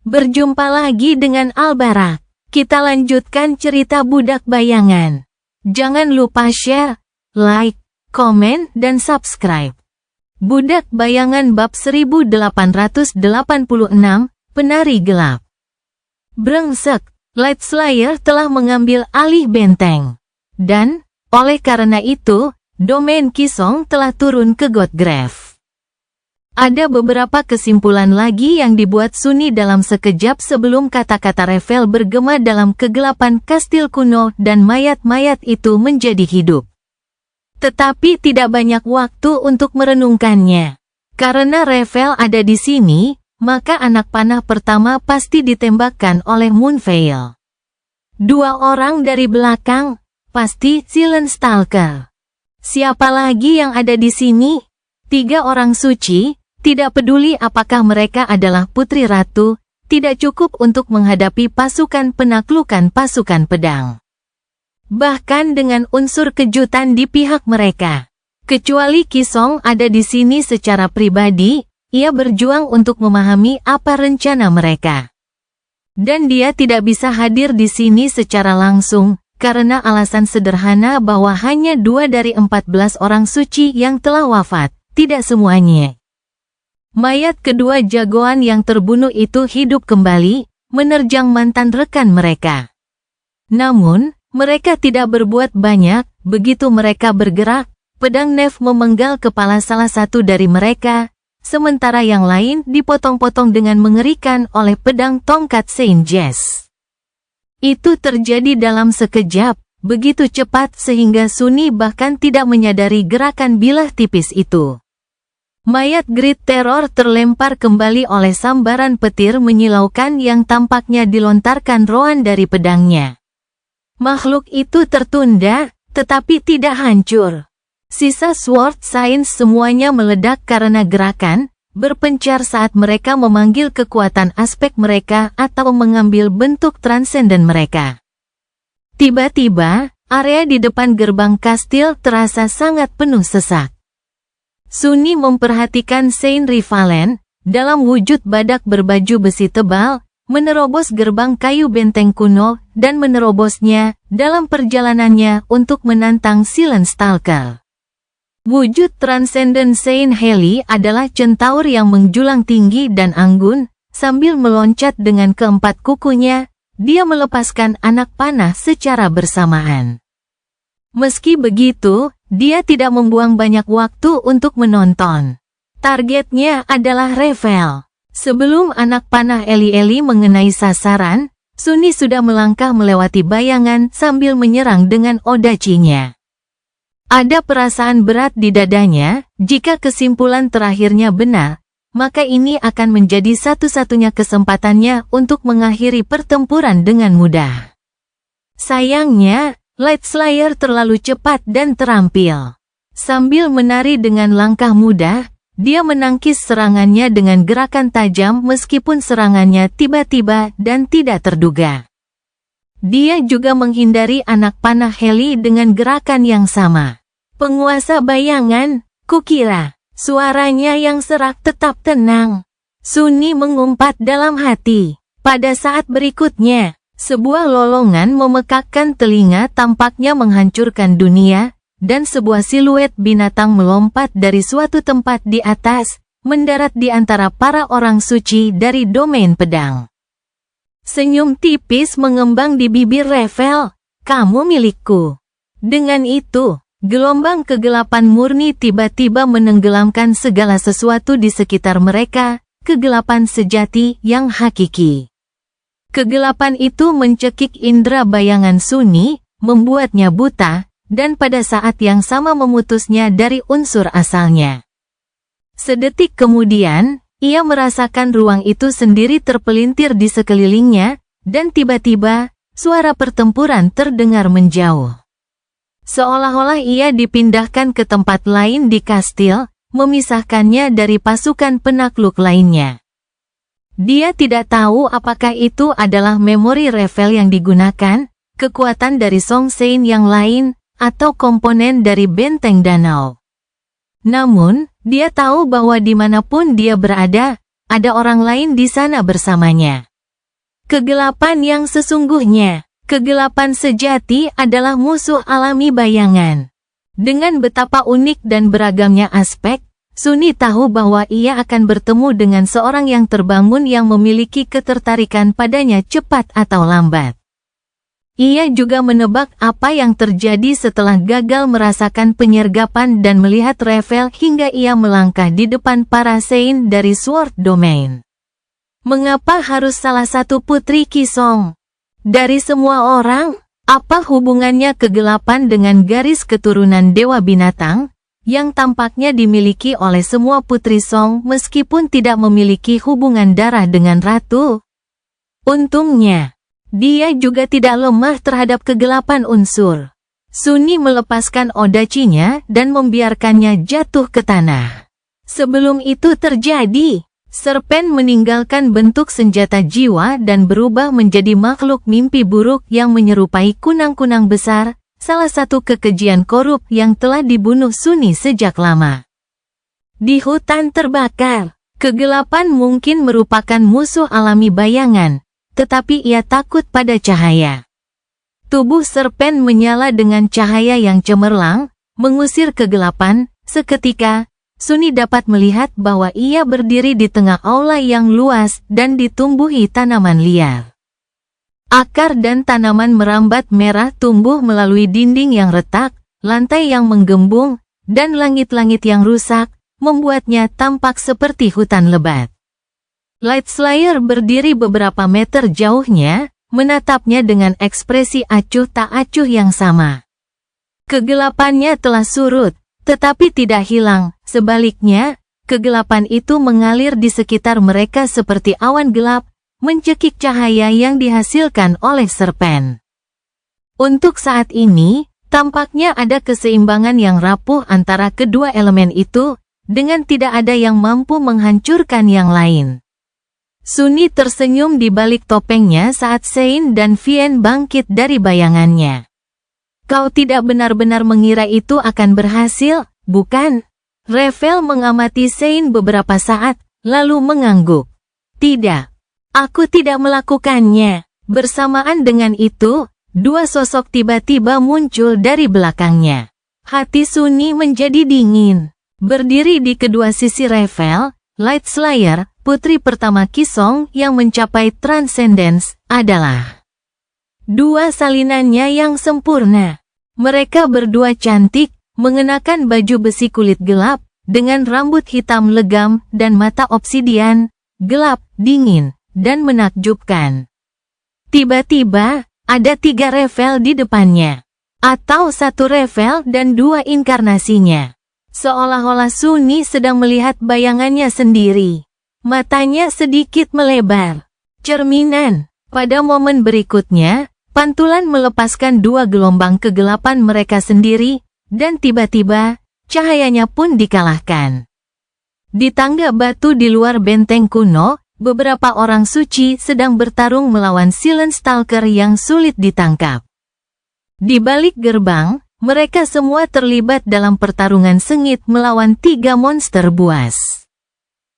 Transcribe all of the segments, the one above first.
Berjumpa lagi dengan Albarak. Kita lanjutkan cerita Budak Bayangan. Jangan lupa share, like, komen, dan subscribe. Budak Bayangan bab 1886, Penari Gelap. Brengsek, Light Slayer telah mengambil alih benteng. Dan, oleh karena itu, domain Kisong telah turun ke Godgrave. Ada beberapa kesimpulan lagi yang dibuat Sunny dalam sekejap sebelum kata-kata Revel bergema dalam kegelapan kastil kuno dan mayat-mayat itu menjadi hidup. Tetapi tidak banyak waktu untuk merenungkannya. Karena Revel ada di sini, maka anak panah pertama pasti ditembakkan oleh Moonveil. Dua orang dari belakang, pasti Silent Stalker. Siapa lagi yang ada di sini? 3 orang suci. Tidak peduli apakah mereka adalah putri ratu, tidak cukup untuk menghadapi pasukan penaklukan pasukan pedang. Bahkan dengan unsur kejutan di pihak mereka. Kecuali Kisong ada di sini secara pribadi, ia berjuang untuk memahami apa rencana mereka. Dan dia tidak bisa hadir di sini secara langsung, karena alasan sederhana bahwa hanya 2 dari 14 orang suci yang telah wafat, tidak semuanya. Mayat kedua jagoan yang terbunuh itu hidup kembali, menerjang mantan rekan mereka. Namun, mereka tidak berbuat banyak, begitu mereka bergerak, pedang Nef memenggal kepala salah satu dari mereka, sementara yang lain dipotong-potong dengan mengerikan oleh pedang tongkat Saint Jess. Itu terjadi dalam sekejap, begitu cepat sehingga Sunny bahkan tidak menyadari gerakan bilah tipis itu. Mayat Great Terror terlempar kembali oleh sambaran petir menyilaukan yang tampaknya dilontarkan Roan dari pedangnya. Makhluk itu tertunda, tetapi tidak hancur. Sisa Sword Saints semuanya meledak karena gerakan, berpencar saat mereka memanggil kekuatan aspek mereka atau mengambil bentuk transenden mereka. Tiba-tiba, area di depan gerbang kastil terasa sangat penuh sesak. Sunny memperhatikan Saint Rivalen, dalam wujud badak berbaju besi tebal, menerobos gerbang kayu benteng kuno, dan menerobosnya, dalam perjalanannya untuk menantang Silent Stalker. Wujud transenden Saint Heli adalah centaur yang menjulang tinggi dan anggun, sambil meloncat dengan keempat kukunya, dia melepaskan anak panah secara bersamaan. Meski begitu, dia tidak membuang banyak waktu untuk menonton. Targetnya adalah Revel. Sebelum anak panah Eli-Eli mengenai sasaran, Sunny sudah melangkah melewati bayangan sambil menyerang dengan odachinya. Ada perasaan berat di dadanya, jika kesimpulan terakhirnya benar, maka ini akan menjadi satu-satunya kesempatannya untuk mengakhiri pertempuran dengan mudah. Sayangnya, Light Slayer terlalu cepat dan terampil. Sambil menari dengan langkah mudah, dia menangkis serangannya dengan gerakan tajam meskipun serangannya tiba-tiba dan tidak terduga. Dia juga menghindari anak panah Heli dengan gerakan yang sama. Penguasa bayangan, kukira. Suaranya yang serak tetap tenang. Sunny mengumpat dalam hati. Pada saat berikutnya, sebuah lolongan memekakkan telinga tampaknya menghancurkan dunia, dan sebuah siluet binatang melompat dari suatu tempat di atas, mendarat di antara para orang suci dari domain pedang. Senyum tipis mengembang di bibir Revel, "Kamu milikku." Dengan itu, gelombang kegelapan murni tiba-tiba menenggelamkan segala sesuatu di sekitar mereka, kegelapan sejati yang hakiki. Kegelapan itu mencekik indera bayangan Sunny, membuatnya buta, dan pada saat yang sama memutusnya dari unsur asalnya. Sedetik kemudian, ia merasakan ruang itu sendiri terpelintir di sekelilingnya, dan tiba-tiba, suara pertempuran terdengar menjauh. Seolah-olah ia dipindahkan ke tempat lain di kastil, memisahkannya dari pasukan penakluk lainnya. Dia tidak tahu apakah itu adalah memori Revel yang digunakan, kekuatan dari Song Sein yang lain, atau komponen dari benteng danau. Namun, dia tahu bahwa dimanapun dia berada, ada orang lain di sana bersamanya. Kegelapan yang sesungguhnya. Kegelapan sejati adalah musuh alami bayangan. Dengan betapa unik dan beragamnya aspek, Sunni tahu bahwa ia akan bertemu dengan seorang yang terbangun yang memiliki ketertarikan padanya cepat atau lambat. Ia juga menebak apa yang terjadi setelah gagal merasakan penyergapan dan melihat Revel hingga ia melangkah di depan para Sein dari Sword Domain. Mengapa harus salah satu putri Qisong? Dari semua orang, apa hubungannya kegelapan dengan garis keturunan Dewa Binatang, yang tampaknya dimiliki oleh semua putri Song meskipun tidak memiliki hubungan darah dengan ratu? Untungnya, dia juga tidak lemah terhadap kegelapan unsur. Sunni melepaskan odachinya dan membiarkannya jatuh ke tanah. Sebelum itu terjadi, Serpen meninggalkan bentuk senjata jiwa dan berubah menjadi makhluk mimpi buruk yang menyerupai kunang-kunang besar, salah satu kekejian korup yang telah dibunuh Sunni sejak lama. Di hutan terbakar, kegelapan mungkin merupakan musuh alami bayangan, tetapi ia takut pada cahaya. Tubuh Serpen menyala dengan cahaya yang cemerlang, mengusir kegelapan. Seketika, Sunni dapat melihat bahwa ia berdiri di tengah aula yang luas dan ditumbuhi tanaman liar. Akar dan tanaman merambat merah tumbuh melalui dinding yang retak, lantai yang menggembung, dan langit-langit yang rusak, membuatnya tampak seperti hutan lebat. Lightslayer berdiri beberapa meter jauhnya, menatapnya dengan ekspresi acuh tak acuh yang sama. Kegelapannya telah surut, tetapi tidak hilang. Sebaliknya, kegelapan itu mengalir di sekitar mereka seperti awan gelap, mencekik cahaya yang dihasilkan oleh Serpen. Untuk saat ini, tampaknya ada keseimbangan yang rapuh antara kedua elemen itu, dengan tidak ada yang mampu menghancurkan yang lain. Sunni tersenyum di balik topengnya saat Sein dan Vien bangkit dari bayangannya. Kau tidak benar-benar mengira itu akan berhasil, bukan? Revel mengamati Sein beberapa saat, lalu mengangguk. Tidak. Aku tidak melakukannya. Bersamaan dengan itu, dua sosok tiba-tiba muncul dari belakangnya. Hati Sunni menjadi dingin. Berdiri di kedua sisi Revel, Lightslayer, putri pertama Qisong yang mencapai Transcendence, adalah dua salinannya yang sempurna. Mereka berdua cantik, mengenakan baju besi kulit gelap, dengan rambut hitam legam dan mata obsidian, gelap, dingin, dan menakjubkan. Tiba-tiba, ada 3 Revel di depannya. Atau 1 Revel dan 2 inkarnasinya. Seolah-olah Sunni sedang melihat bayangannya sendiri. Matanya sedikit melebar. Cerminan. Pada momen berikutnya, pantulan melepaskan 2 gelombang kegelapan mereka sendiri, dan tiba-tiba, cahayanya pun dikalahkan. Di tangga batu di luar benteng kuno, beberapa orang suci sedang bertarung melawan Silent Stalker yang sulit ditangkap. Di balik gerbang, mereka semua terlibat dalam pertarungan sengit melawan 3 monster buas.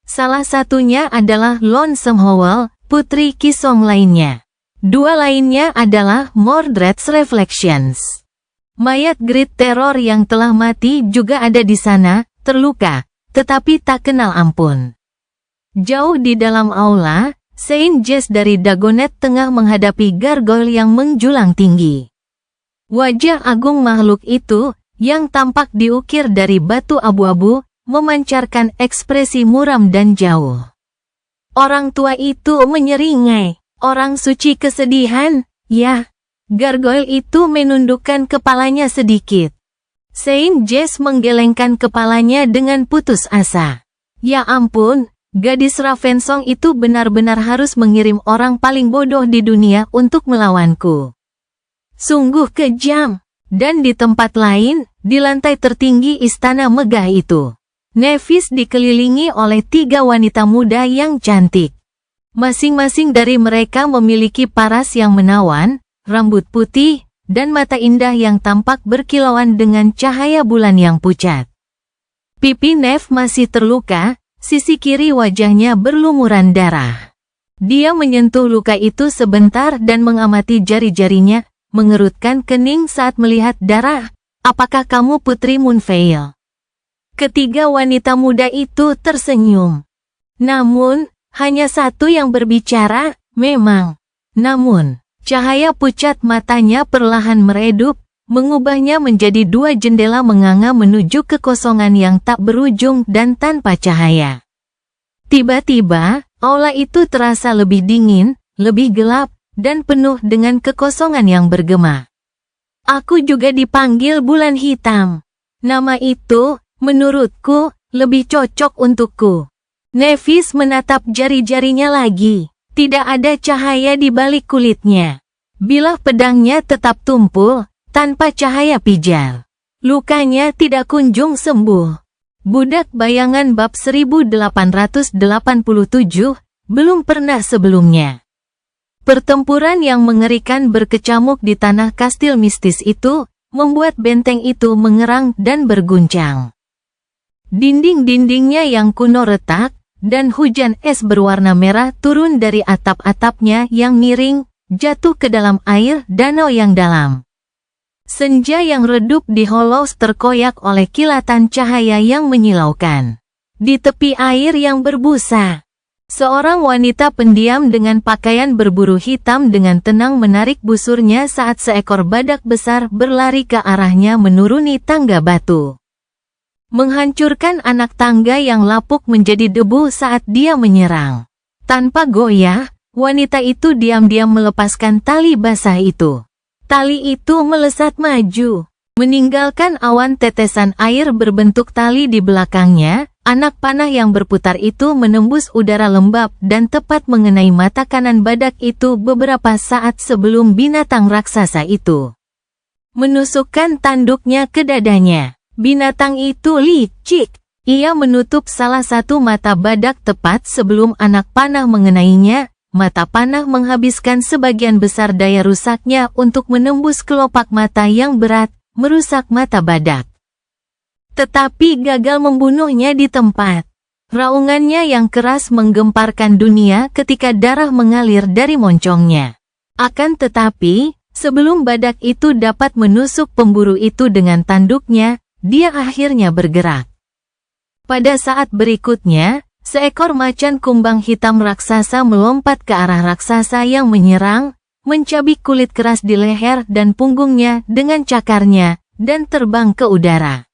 Salah satunya adalah Lonesome Howl, putri Qisong lainnya. 2 lainnya adalah Mordred's Reflections. Mayat Great Terror yang telah mati juga ada di sana, terluka, tetapi tak kenal ampun. Jauh di dalam aula, Saint Jess dari Dagonet tengah menghadapi gargoyle yang menjulang tinggi. Wajah agung makhluk itu, yang tampak diukir dari batu abu-abu, memancarkan ekspresi muram dan jauh. Orang tua itu menyeringai. Orang suci kesedihan, ya. Gargoyle itu menundukkan kepalanya sedikit. Saint Jess menggelengkan kepalanya dengan putus asa. Ya ampun, gadis Ravensong itu benar-benar harus mengirim orang paling bodoh di dunia untuk melawanku. Sungguh kejam. Dan di tempat lain, di lantai tertinggi istana megah itu, Nevis dikelilingi oleh 3 wanita muda yang cantik. Masing-masing dari mereka memiliki paras yang menawan, rambut putih, dan mata indah yang tampak berkilauan dengan cahaya bulan yang pucat. Pipi Nev masih terluka, sisi kiri wajahnya berlumuran darah. Dia menyentuh luka itu sebentar dan mengamati jari-jarinya, mengerutkan kening saat melihat darah. Apakah kamu Putri Moonveil? Ketiga wanita muda itu tersenyum. Namun, hanya satu yang berbicara, memang. Namun, cahaya pucat matanya perlahan meredup, mengubahnya menjadi dua jendela menganga menuju kekosongan yang tak berujung dan tanpa cahaya. Tiba-tiba, aula itu terasa lebih dingin, lebih gelap, dan penuh dengan kekosongan yang bergema. Aku juga dipanggil Bulan Hitam. Nama itu, menurutku, lebih cocok untukku. Nevis menatap jari-jarinya lagi. Tidak ada cahaya di balik kulitnya. Bilah pedangnya tetap tumpul, tanpa cahaya pijar. Lukanya tidak kunjung sembuh. Budak Bayangan bab 1887, belum pernah sebelumnya. Pertempuran yang mengerikan berkecamuk di tanah kastil mistis itu, membuat benteng itu mengerang dan berguncang. Dinding-dindingnya yang kuno retak, dan hujan es berwarna merah turun dari atap-atapnya yang miring, jatuh ke dalam air danau yang dalam. Senja yang redup di Hollows terkoyak oleh kilatan cahaya yang menyilaukan. Di tepi air yang berbusa, seorang wanita pendiam dengan pakaian berburu hitam dengan tenang menarik busurnya saat seekor badak besar berlari ke arahnya menuruni tangga batu. Menghancurkan anak tangga yang lapuk menjadi debu saat dia menyerang. Tanpa goyah, wanita itu diam-diam melepaskan tali basah itu. Tali itu melesat maju, meninggalkan awan tetesan air berbentuk tali di belakangnya. Anak panah yang berputar itu menembus udara lembab dan tepat mengenai mata kanan badak itu beberapa saat sebelum binatang raksasa itu menusukkan tanduknya ke dadanya. Binatang itu licik. Ia menutup salah satu mata badak tepat sebelum anak panah mengenainya. Mata panah menghabiskan sebagian besar daya rusaknya untuk menembus kelopak mata yang berat, merusak mata badak. Tetapi gagal membunuhnya di tempat. Raungannya yang keras menggemparkan dunia ketika darah mengalir dari moncongnya. Akan tetapi, sebelum badak itu dapat menusuk pemburu itu dengan tanduknya, dia akhirnya bergerak. Pada saat berikutnya, seekor macan kumbang hitam raksasa melompat ke arah raksasa yang menyerang, mencabik kulit keras di leher dan punggungnya dengan cakarnya, dan terbang ke udara.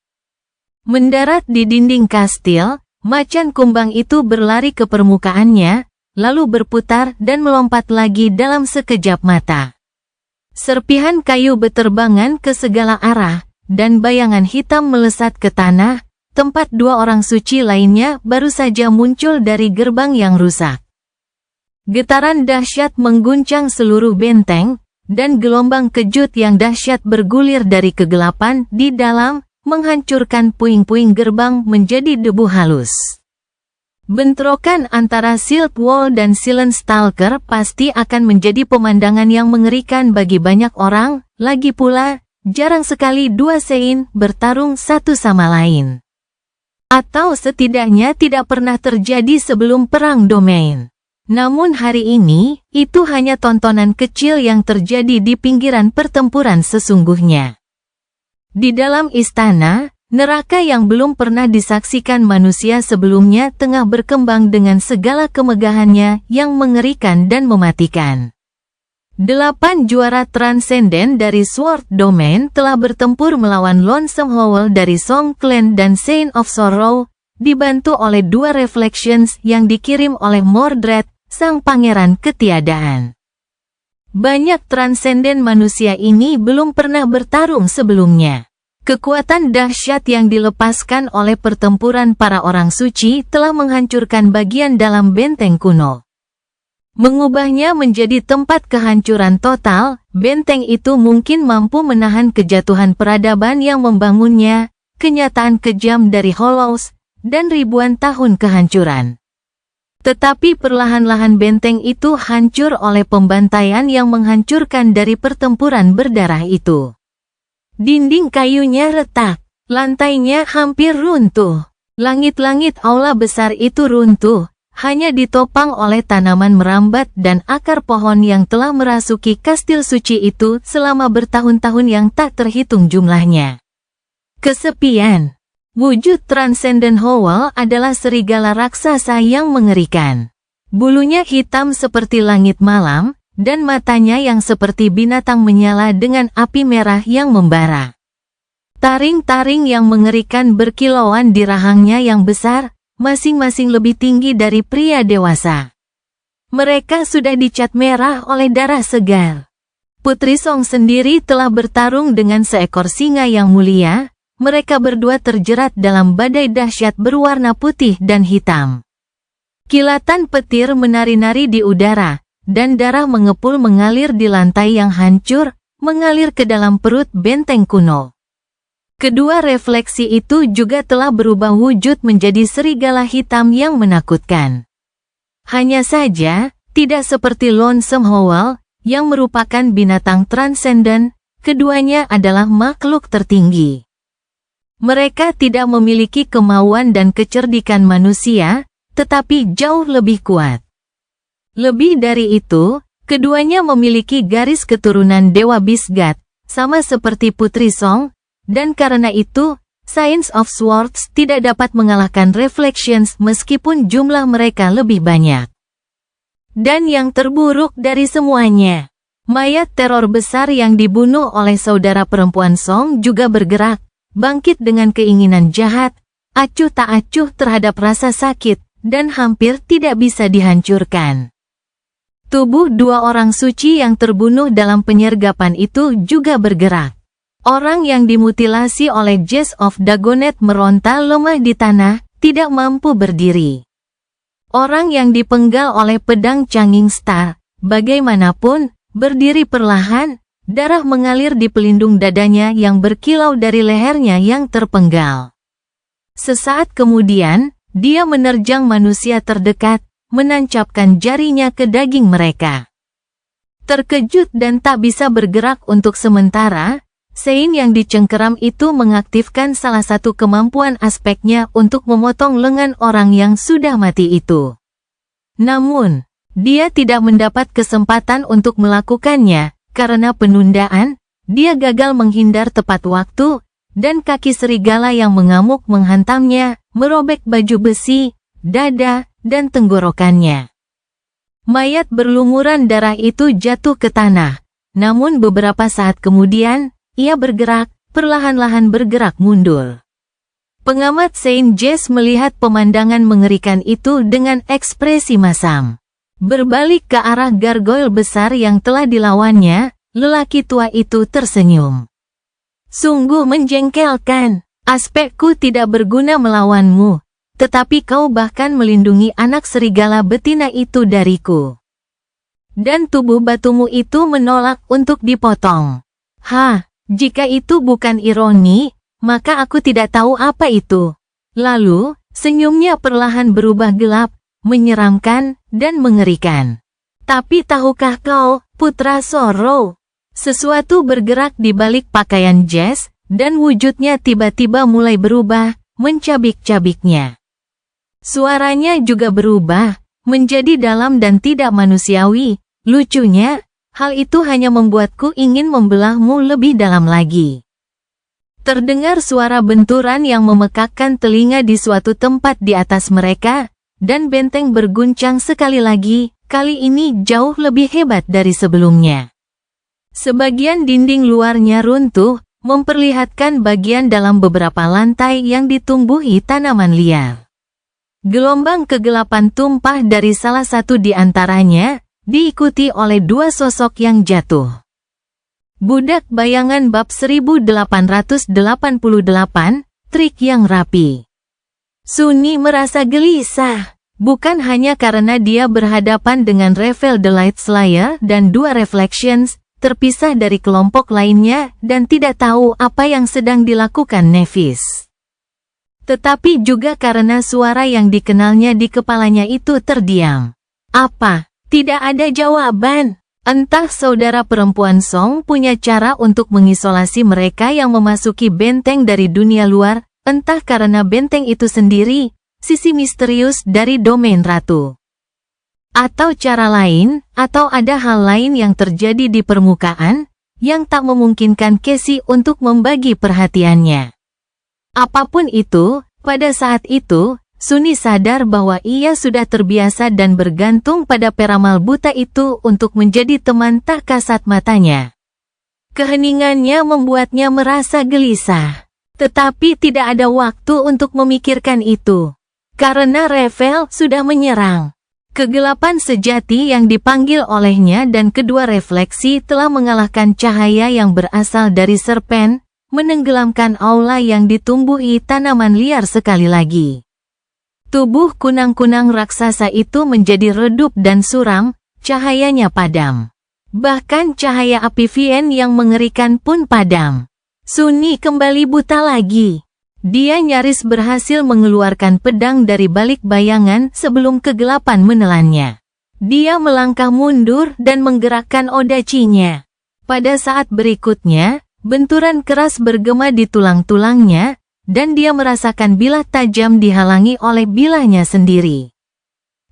Mendarat di dinding kastil, macan kumbang itu berlari ke permukaannya, lalu berputar dan melompat lagi dalam sekejap mata. Serpihan kayu beterbangan ke segala arah, dan bayangan hitam melesat ke tanah, tempat dua orang suci lainnya baru saja muncul dari gerbang yang rusak. Getaran dahsyat mengguncang seluruh benteng, dan gelombang kejut yang dahsyat bergulir dari kegelapan di dalam, menghancurkan puing-puing gerbang menjadi debu halus. Bentrokan antara Silt Wall dan Silent Stalker pasti akan menjadi pemandangan yang mengerikan bagi banyak orang, lagi pula, jarang sekali dua Sein bertarung satu sama lain. Atau setidaknya tidak pernah terjadi sebelum Perang Domain. Namun hari ini, itu hanya tontonan kecil yang terjadi di pinggiran pertempuran sesungguhnya. Di dalam istana, neraka yang belum pernah disaksikan manusia sebelumnya tengah berkembang dengan segala kemegahannya yang mengerikan dan mematikan. 8 juara transenden dari Sword Domain telah bertempur melawan Lonesome Howl dari Song Clan dan Saint of Sorrow, dibantu oleh 2 Reflections yang dikirim oleh Mordred, sang pangeran ketiadaan. Banyak transenden manusia ini belum pernah bertarung sebelumnya. Kekuatan dahsyat yang dilepaskan oleh pertempuran para orang suci telah menghancurkan bagian dalam benteng kuno. Mengubahnya menjadi tempat kehancuran total, benteng itu mungkin mampu menahan kejatuhan peradaban yang membangunnya, kenyataan kejam dari Hollows, dan ribuan tahun kehancuran. Tetapi perlahan-lahan benteng itu hancur oleh pembantaian yang menghancurkan dari pertempuran berdarah itu. Dinding kayunya retak, lantainya hampir runtuh. Langit-langit aula besar itu runtuh, hanya ditopang oleh tanaman merambat dan akar pohon yang telah merasuki kastil suci itu selama bertahun-tahun yang tak terhitung jumlahnya. Kesepian. Wujud Transcendent Howl adalah serigala raksasa yang mengerikan. Bulunya hitam seperti langit malam, dan matanya yang seperti binatang menyala dengan api merah yang membara. Taring-taring yang mengerikan berkilauan di rahangnya yang besar, masing-masing lebih tinggi dari pria dewasa. Mereka sudah dicat merah oleh darah segar. Putri Song sendiri telah bertarung dengan seekor singa yang mulia. Mereka berdua terjerat dalam badai dahsyat berwarna putih dan hitam. Kilatan petir menari-nari di udara, dan darah mengepul mengalir di lantai yang hancur, mengalir ke dalam perut benteng kuno. Kedua refleksi itu juga telah berubah wujud menjadi serigala hitam yang menakutkan. Hanya saja, tidak seperti Lonesome Howl, yang merupakan binatang transenden, keduanya adalah makhluk tertinggi. Mereka tidak memiliki kemauan dan kecerdikan manusia, tetapi jauh lebih kuat. Lebih dari itu, keduanya memiliki garis keturunan Dewa Bisgat, sama seperti Putri Song, dan karena itu, Science of Swords tidak dapat mengalahkan Reflections meskipun jumlah mereka lebih banyak. Dan yang terburuk dari semuanya, mayat teror besar yang dibunuh oleh saudara perempuan Song juga bergerak, bangkit dengan keinginan jahat, acuh tak acuh terhadap rasa sakit, dan hampir tidak bisa dihancurkan. Tubuh dua orang suci yang terbunuh dalam penyergapan itu juga bergerak. Orang yang dimutilasi oleh Jess of Dagonet meronta lemah di tanah, tidak mampu berdiri. Orang yang dipenggal oleh pedang Changing Star, bagaimanapun, berdiri perlahan, darah mengalir di pelindung dadanya yang berkilau dari lehernya yang terpenggal. Sesaat kemudian, dia menerjang manusia terdekat, menancapkan jarinya ke daging mereka. Terkejut dan tak bisa bergerak untuk sementara, Sein yang dicengkeram itu mengaktifkan salah satu kemampuan aspeknya untuk memotong lengan orang yang sudah mati itu. Namun, dia tidak mendapat kesempatan untuk melakukannya, karena penundaan, dia gagal menghindar tepat waktu, dan kaki serigala yang mengamuk menghantamnya, merobek baju besi, dada, dan tenggorokannya. Mayat berlumuran darah itu jatuh ke tanah, namun beberapa saat kemudian, ia bergerak, perlahan-lahan bergerak mundur. Pengamat Saint Jess melihat pemandangan mengerikan itu dengan ekspresi masam. Berbalik ke arah gargoyle besar yang telah dilawannya, lelaki tua itu tersenyum. Sungguh menjengkelkan, aspekku tidak berguna melawanmu, tetapi kau bahkan melindungi anak serigala betina itu dariku. Dan tubuh batumu itu menolak untuk dipotong. Jika itu bukan ironi, maka aku tidak tahu apa itu. Lalu, senyumnya perlahan berubah gelap, menyeramkan, dan mengerikan. Tapi tahukah kau, Putra Sorrow? Sesuatu bergerak di balik pakaian Jess, dan wujudnya tiba-tiba mulai berubah, mencabik-cabiknya. Suaranya juga berubah, menjadi dalam dan tidak manusiawi. Lucunya, hal itu hanya membuatku ingin membelahmu lebih dalam lagi. Terdengar suara benturan yang memekakkan telinga di suatu tempat di atas mereka, dan benteng berguncang sekali lagi, kali ini jauh lebih hebat dari sebelumnya. Sebagian dinding luarnya runtuh, memperlihatkan bagian dalam beberapa lantai yang ditumbuhi tanaman liar. Gelombang kegelapan tumpah dari salah satu di antaranya, diikuti oleh dua sosok yang jatuh. Budak Bayangan bab 1888, trik yang rapi. Sunni merasa gelisah, bukan hanya karena dia berhadapan dengan Revel the Light Slayer dan dua Reflections, terpisah dari kelompok lainnya dan tidak tahu apa yang sedang dilakukan Nevis. Tetapi juga karena suara yang dikenalnya di kepalanya itu terdiam. Apa? Tidak ada jawaban. Entah saudara perempuan Song punya cara untuk mengisolasi mereka yang memasuki benteng dari dunia luar, entah karena benteng itu sendiri, sisi misterius dari domain ratu. Atau cara lain, atau ada hal lain yang terjadi di permukaan, yang tak memungkinkan Casey untuk membagi perhatiannya. Apapun itu, pada saat itu, Sunny sadar bahwa ia sudah terbiasa dan bergantung pada peramal buta itu untuk menjadi teman tak kasat matanya. Keheningannya membuatnya merasa gelisah. Tetapi tidak ada waktu untuk memikirkan itu. Karena Revel sudah menyerang. Kegelapan sejati yang dipanggil olehnya dan kedua refleksi telah mengalahkan cahaya yang berasal dari serpen, menenggelamkan aula yang ditumbuhi tanaman liar sekali lagi. Tubuh kunang-kunang raksasa itu menjadi redup dan suram, cahayanya padam. Bahkan cahaya api Vien yang mengerikan pun padam. Sunny kembali buta lagi. Dia nyaris berhasil mengeluarkan pedang dari balik bayangan sebelum kegelapan menelannya. Dia melangkah mundur dan menggerakkan odachinya. Pada saat berikutnya, benturan keras bergema di tulang-tulangnya, dan dia merasakan bilah tajam dihalangi oleh bilahnya sendiri.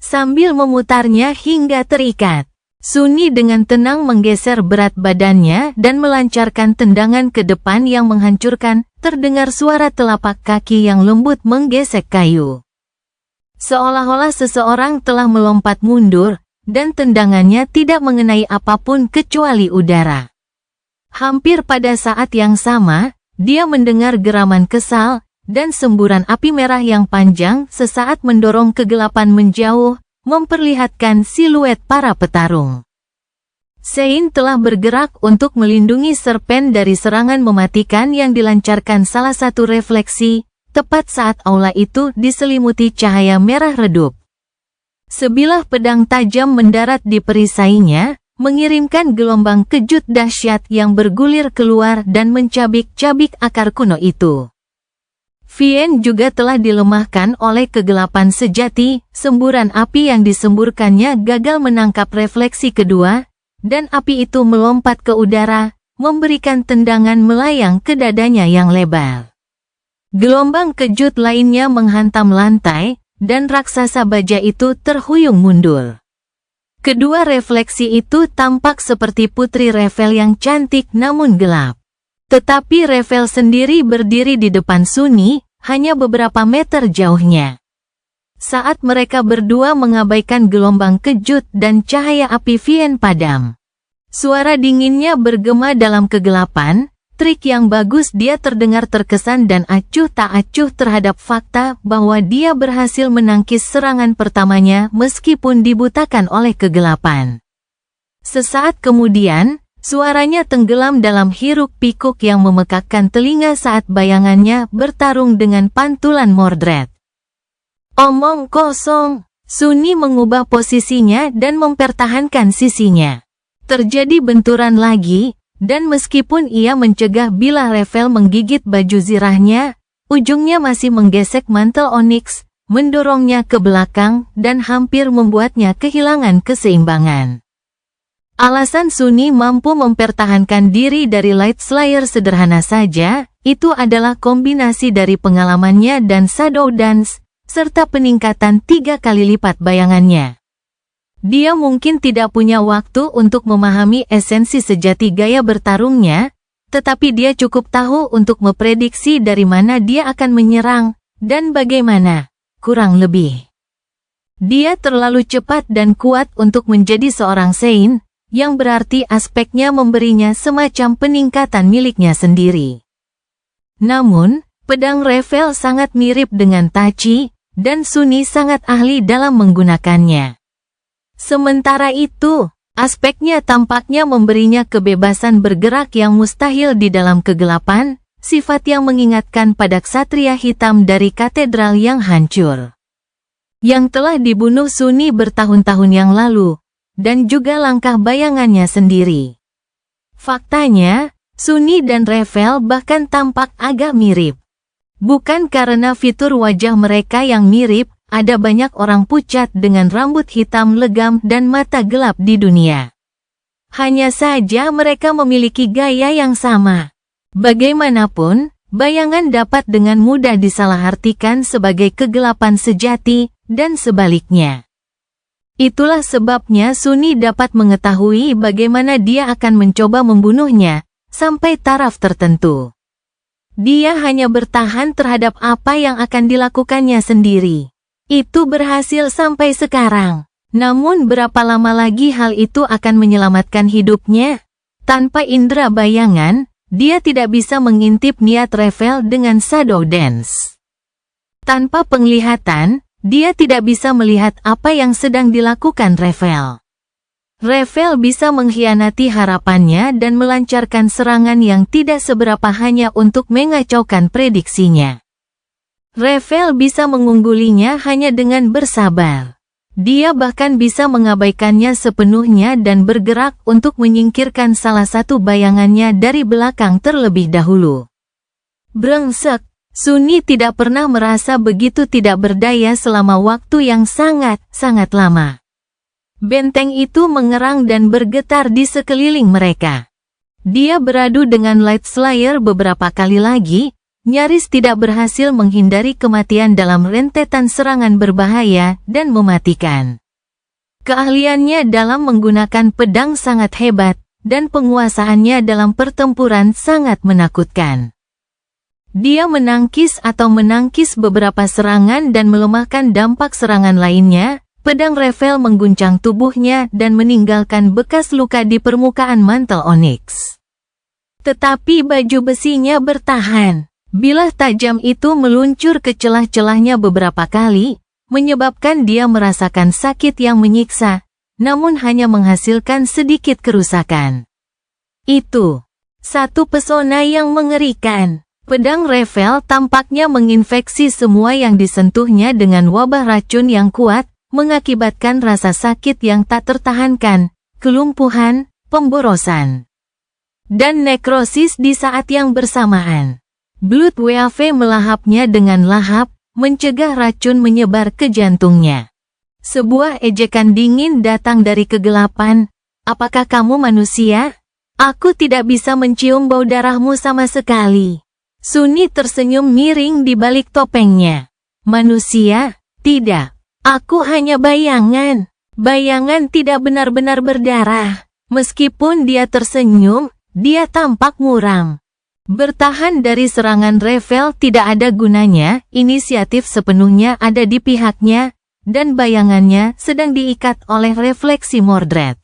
Sambil memutarnya hingga terikat, Sunny dengan tenang menggeser berat badannya dan melancarkan tendangan ke depan yang menghancurkan. Terdengar suara telapak kaki yang lembut menggesek kayu. Seolah-olah seseorang telah melompat mundur, dan tendangannya tidak mengenai apapun kecuali udara. Hampir pada saat yang sama, dia mendengar geraman kesal, dan semburan api merah yang panjang sesaat mendorong kegelapan menjauh, memperlihatkan siluet para petarung. Sein telah bergerak untuk melindungi serpen dari serangan mematikan yang dilancarkan salah satu refleksi, tepat saat aula itu diselimuti cahaya merah redup. Sebilah pedang tajam mendarat di perisainya, mengirimkan gelombang kejut dahsyat yang bergulir keluar dan mencabik-cabik akar kuno itu. Vien juga telah dilemahkan oleh kegelapan sejati, semburan api yang disemburkannya gagal menangkap refleksi kedua, dan api itu melompat ke udara, memberikan tendangan melayang ke dadanya yang lebar. Gelombang kejut lainnya menghantam lantai, dan raksasa baja itu terhuyung mundur. Kedua refleksi itu tampak seperti putri Revel yang cantik namun gelap. Tetapi Revel sendiri berdiri di depan Sunny, hanya beberapa meter jauhnya. Saat mereka berdua mengabaikan gelombang kejut dan cahaya api Vien padam. Suara dinginnya bergema dalam kegelapan, trik yang bagus dia terdengar terkesan dan acuh tak acuh terhadap fakta bahwa dia berhasil menangkis serangan pertamanya meskipun dibutakan oleh kegelapan. Sesaat kemudian, suaranya tenggelam dalam hiruk-pikuk yang memekakkan telinga saat bayangannya bertarung dengan pantulan Mordred. Omong kosong, Sunny mengubah posisinya dan mempertahankan sisinya. Terjadi benturan lagi, dan meskipun ia mencegah bilah Revel menggigit baju zirahnya, ujungnya masih menggesek mantel onyx, mendorongnya ke belakang dan hampir membuatnya kehilangan keseimbangan. Alasan Sunny mampu mempertahankan diri dari Light Slayer sederhana saja, itu adalah kombinasi dari pengalamannya dan Shadow Dance, serta peningkatan 3 kali lipat bayangannya. Dia mungkin tidak punya waktu untuk memahami esensi sejati gaya bertarungnya, tetapi dia cukup tahu untuk memprediksi dari mana dia akan menyerang, dan bagaimana, kurang lebih. Dia terlalu cepat dan kuat untuk menjadi seorang Sein, yang berarti aspeknya memberinya semacam peningkatan miliknya sendiri. Namun, pedang Revel sangat mirip dengan Tachi, dan Sunny sangat ahli dalam menggunakannya. Sementara itu, aspeknya tampaknya memberinya kebebasan bergerak yang mustahil di dalam kegelapan, sifat yang mengingatkan pada ksatria hitam dari katedral yang hancur. Yang telah dibunuh Sunny bertahun-tahun yang lalu, dan juga langkah bayangannya sendiri. Faktanya, Sunny dan Revel bahkan tampak agak mirip. Bukan karena fitur wajah mereka yang mirip, ada banyak orang pucat dengan rambut hitam legam dan mata gelap di dunia. Hanya saja mereka memiliki gaya yang sama. Bagaimanapun, bayangan dapat dengan mudah disalahartikan sebagai kegelapan sejati, dan sebaliknya. Itulah sebabnya Sunni dapat mengetahui bagaimana dia akan mencoba membunuhnya, sampai taraf tertentu. Dia hanya bertahan terhadap apa yang akan dilakukannya sendiri. Itu berhasil sampai sekarang. Namun berapa lama lagi hal itu akan menyelamatkan hidupnya? Tanpa indera bayangan, dia tidak bisa mengintip niat Rafael dengan shadow dance. Tanpa penglihatan, dia tidak bisa melihat apa yang sedang dilakukan Rafael. Rafael bisa mengkhianati harapannya dan melancarkan serangan yang tidak seberapa hanya untuk mengacaukan prediksinya. Rafael bisa mengunggulinya hanya dengan bersabar. Dia bahkan bisa mengabaikannya sepenuhnya dan bergerak untuk menyingkirkan salah satu bayangannya dari belakang terlebih dahulu. Brengsek, Sunni tidak pernah merasa begitu tidak berdaya selama waktu yang sangat-sangat lama. Benteng itu mengerang dan bergetar di sekeliling mereka. Dia beradu dengan Light Slayer beberapa kali lagi, nyaris tidak berhasil menghindari kematian dalam rentetan serangan berbahaya dan mematikan. Keahliannya dalam menggunakan pedang sangat hebat, dan penguasaannya dalam pertempuran sangat menakutkan. Dia menangkis beberapa serangan dan melemahkan dampak serangan lainnya. Pedang Rafael mengguncang tubuhnya dan meninggalkan bekas luka di permukaan mantel onyx. Tetapi baju besinya bertahan. Bilah tajam itu meluncur ke celah-celahnya beberapa kali, menyebabkan dia merasakan sakit yang menyiksa, namun hanya menghasilkan sedikit kerusakan. Itu satu pesona yang mengerikan. Pedang Rafael tampaknya menginfeksi semua yang disentuhnya dengan wabah racun yang kuat, mengakibatkan rasa sakit yang tak tertahankan, kelumpuhan, pemborosan, dan nekrosis di saat yang bersamaan. Blood Wave melahapnya dengan lahap, mencegah racun menyebar ke jantungnya. Sebuah ejekan dingin datang dari kegelapan. Apakah kamu manusia? Aku tidak bisa mencium bau darahmu sama sekali. Sunni tersenyum miring di balik topengnya. Manusia? Tidak. Aku hanya bayangan. Bayangan tidak benar-benar berdarah. Meskipun dia tersenyum, dia tampak muram. Bertahan dari serangan Rafael tidak ada gunanya, inisiatif sepenuhnya ada di pihaknya, dan bayangannya sedang diikat oleh refleksi Mordred.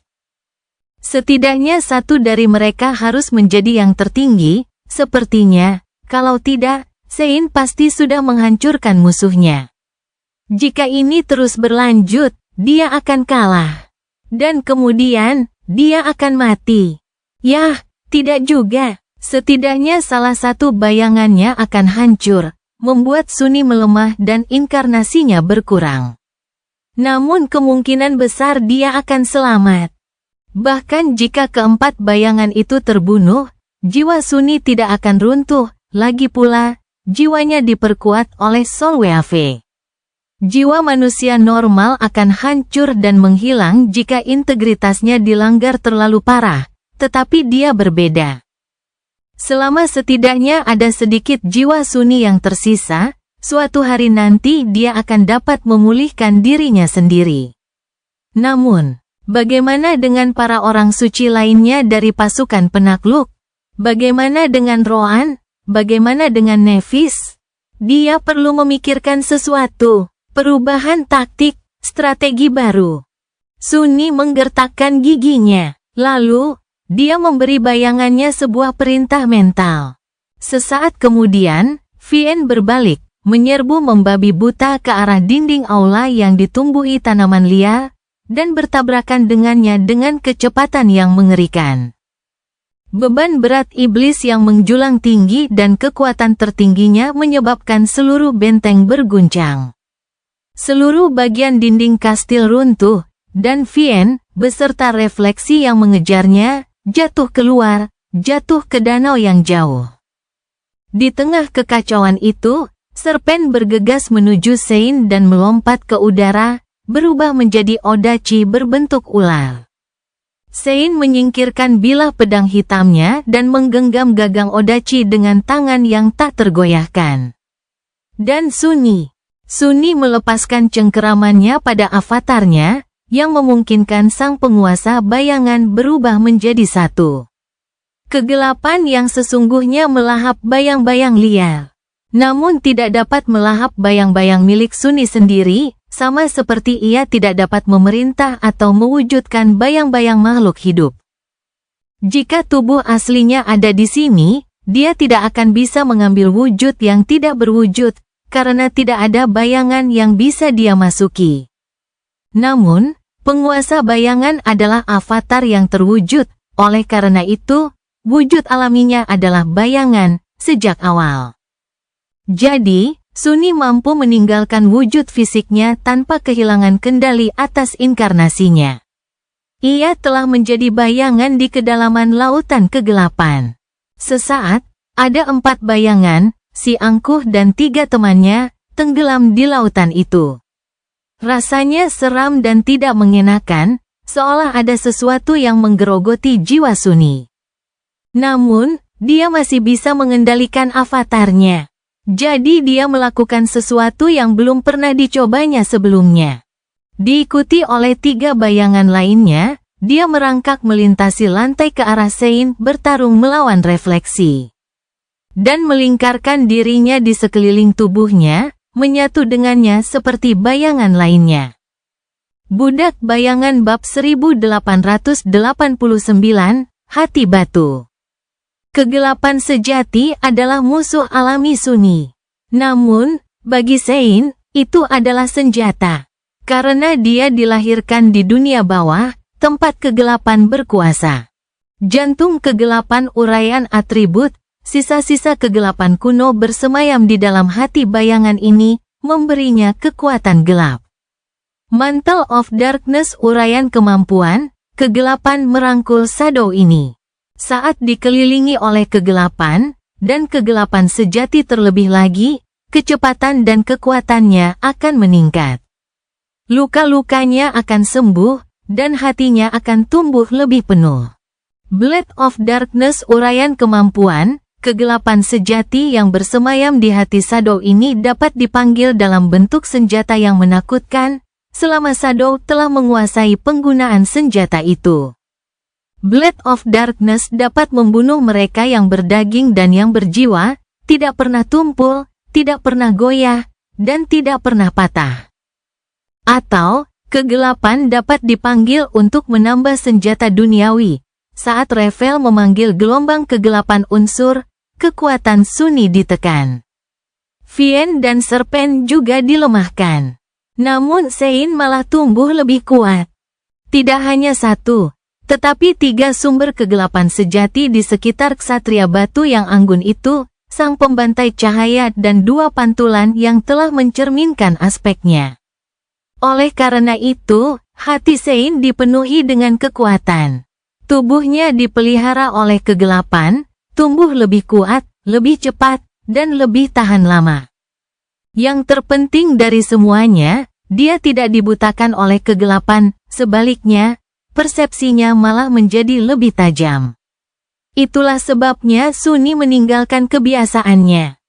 Setidaknya satu dari mereka harus menjadi yang tertinggi, sepertinya, kalau tidak, Sein pasti sudah menghancurkan musuhnya. Jika ini terus berlanjut, dia akan kalah. Dan kemudian, dia akan mati. Yah, tidak juga. Setidaknya salah satu bayangannya akan hancur, membuat Sunni melemah dan inkarnasinya berkurang. Namun kemungkinan besar dia akan selamat. Bahkan jika keempat bayangan itu terbunuh, jiwa Sunni tidak akan runtuh, lagi pula, jiwanya diperkuat oleh Soul Wave. Jiwa manusia normal akan hancur dan menghilang jika integritasnya dilanggar terlalu parah, tetapi dia berbeda. Selama setidaknya ada sedikit jiwa Sunni yang tersisa, suatu hari nanti dia akan dapat memulihkan dirinya sendiri. Namun, bagaimana dengan para orang suci lainnya dari pasukan penakluk? Bagaimana dengan Rohan? Bagaimana dengan Nephis? Dia perlu memikirkan sesuatu. Perubahan taktik, strategi baru. Sunni menggertakkan giginya. Lalu, dia memberi bayangannya sebuah perintah mental. Sesaat kemudian, Vien berbalik, menyerbu membabi buta ke arah dinding aula yang ditumbuhi tanaman liar, dan bertabrakan dengannya dengan kecepatan yang mengerikan. Beban berat iblis yang menjulang tinggi dan kekuatan tertingginya menyebabkan seluruh benteng berguncang. Seluruh bagian dinding kastil runtuh, dan Vien, beserta refleksi yang mengejarnya, jatuh keluar, jatuh ke danau yang jauh. Di tengah kekacauan itu, Serpen bergegas menuju Sein dan melompat ke udara, berubah menjadi Odachi berbentuk ular. Sein menyingkirkan bilah pedang hitamnya dan menggenggam gagang Odachi dengan tangan yang tak tergoyahkan. Dan Sunny melepaskan cengkeramannya pada avatarnya, yang memungkinkan sang penguasa bayangan berubah menjadi satu. Kegelapan yang sesungguhnya melahap bayang-bayang liar. Namun tidak dapat melahap bayang-bayang milik Sunny sendiri, sama seperti ia tidak dapat memerintah atau mewujudkan bayang-bayang makhluk hidup. Jika tubuh aslinya ada di sini, dia tidak akan bisa mengambil wujud yang tidak berwujud, karena tidak ada bayangan yang bisa dia masuki. Namun, penguasa bayangan adalah avatar yang terwujud, oleh karena itu, wujud alaminya adalah bayangan sejak awal. Jadi, Sunny mampu meninggalkan wujud fisiknya tanpa kehilangan kendali atas inkarnasinya. Ia telah menjadi bayangan di kedalaman lautan kegelapan. Sesaat, ada 4 bayangan, si angkuh dan 3 temannya, tenggelam di lautan itu. Rasanya seram dan tidak mengenakan, seolah ada sesuatu yang menggerogoti jiwa Sunny. Namun, dia masih bisa mengendalikan avatarnya. Jadi dia melakukan sesuatu yang belum pernah dicobanya sebelumnya. Diikuti oleh 3 bayangan lainnya, dia merangkak melintasi lantai ke arah Sein bertarung melawan refleksi. Dan melingkarkan dirinya di sekeliling tubuhnya, menyatu dengannya seperti bayangan lainnya. Budak Bayangan Bab 1889, Hati Batu. Kegelapan sejati adalah musuh alami Sunny. Namun, bagi Sein, itu adalah senjata. Karena dia dilahirkan di dunia bawah, tempat kegelapan berkuasa. Jantung kegelapan uraian atribut, sisa-sisa kegelapan kuno bersemayam di dalam hati bayangan ini, memberinya kekuatan gelap. Mantle of Darkness uraian kemampuan, kegelapan merangkul shadow ini. Saat dikelilingi oleh kegelapan, dan kegelapan sejati terlebih lagi, kecepatan dan kekuatannya akan meningkat. Luka-lukanya akan sembuh, dan hatinya akan tumbuh lebih penuh. Blade of Darkness uraian kemampuan, kegelapan sejati yang bersemayam di hati Shadow ini dapat dipanggil dalam bentuk senjata yang menakutkan, selama Shadow telah menguasai penggunaan senjata itu. Blade of Darkness dapat membunuh mereka yang berdaging dan yang berjiwa, tidak pernah tumpul, tidak pernah goyah, dan tidak pernah patah. Atau, kegelapan dapat dipanggil untuk menambah senjata duniawi. Saat Revel memanggil gelombang kegelapan unsur, kekuatan Sunny ditekan. Vien dan Serpent juga dilemahkan. Namun Sein malah tumbuh lebih kuat. Tidak hanya satu, tetapi 3 sumber kegelapan sejati di sekitar Ksatria Batu yang anggun itu, sang pembantai cahaya dan 2 pantulan yang telah mencerminkan aspeknya. Oleh karena itu, hati Sein dipenuhi dengan kekuatan. Tubuhnya dipelihara oleh kegelapan, tumbuh lebih kuat, lebih cepat, dan lebih tahan lama. Yang terpenting dari semuanya, dia tidak dibutakan oleh kegelapan, sebaliknya, persepsinya malah menjadi lebih tajam. Itulah sebabnya Sunny meninggalkan kebiasaannya.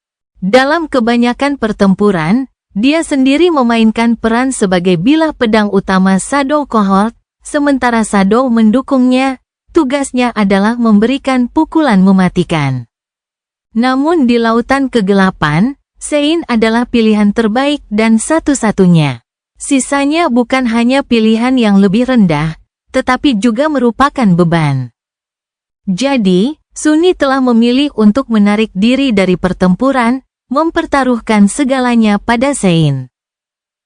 Dalam kebanyakan pertempuran, dia sendiri memainkan peran sebagai bilah pedang utama Shadow Cohort, sementara Shadow mendukungnya, tugasnya adalah memberikan pukulan mematikan. Namun di lautan kegelapan, Sein adalah pilihan terbaik dan satu-satunya. Sisanya bukan hanya pilihan yang lebih rendah, tetapi juga merupakan beban. Jadi, Sunny telah memilih untuk menarik diri dari pertempuran, mempertaruhkan segalanya pada Sein.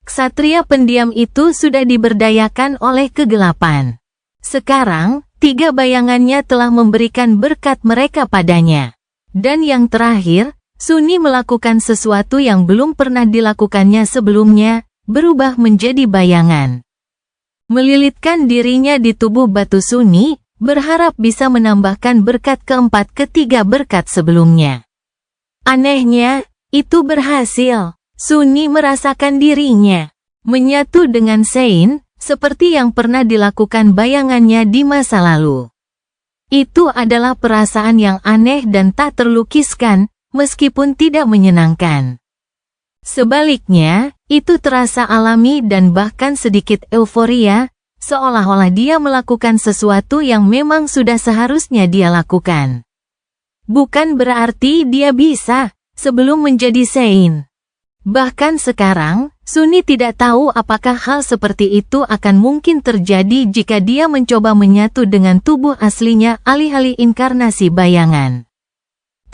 Ksatria pendiam itu sudah diberdayakan oleh kegelapan. Sekarang, 3 bayangannya telah memberikan berkat mereka padanya. Dan yang terakhir, Sunny melakukan sesuatu yang belum pernah dilakukannya sebelumnya, berubah menjadi bayangan. Melilitkan dirinya di tubuh batu Sunny, berharap bisa menambahkan berkat keempat ketiga berkat sebelumnya. Anehnya, itu berhasil. Sunny merasakan dirinya menyatu dengan Sein, seperti yang pernah dilakukan bayangannya di masa lalu. Itu adalah perasaan yang aneh dan tak terlukiskan, meskipun tidak menyenangkan. Sebaliknya, itu terasa alami dan bahkan sedikit euforia, seolah-olah dia melakukan sesuatu yang memang sudah seharusnya dia lakukan. Bukan berarti dia bisa, sebelum menjadi Sein. Bahkan sekarang, Sunny tidak tahu apakah hal seperti itu akan mungkin terjadi jika dia mencoba menyatu dengan tubuh aslinya alih-alih inkarnasi bayangan.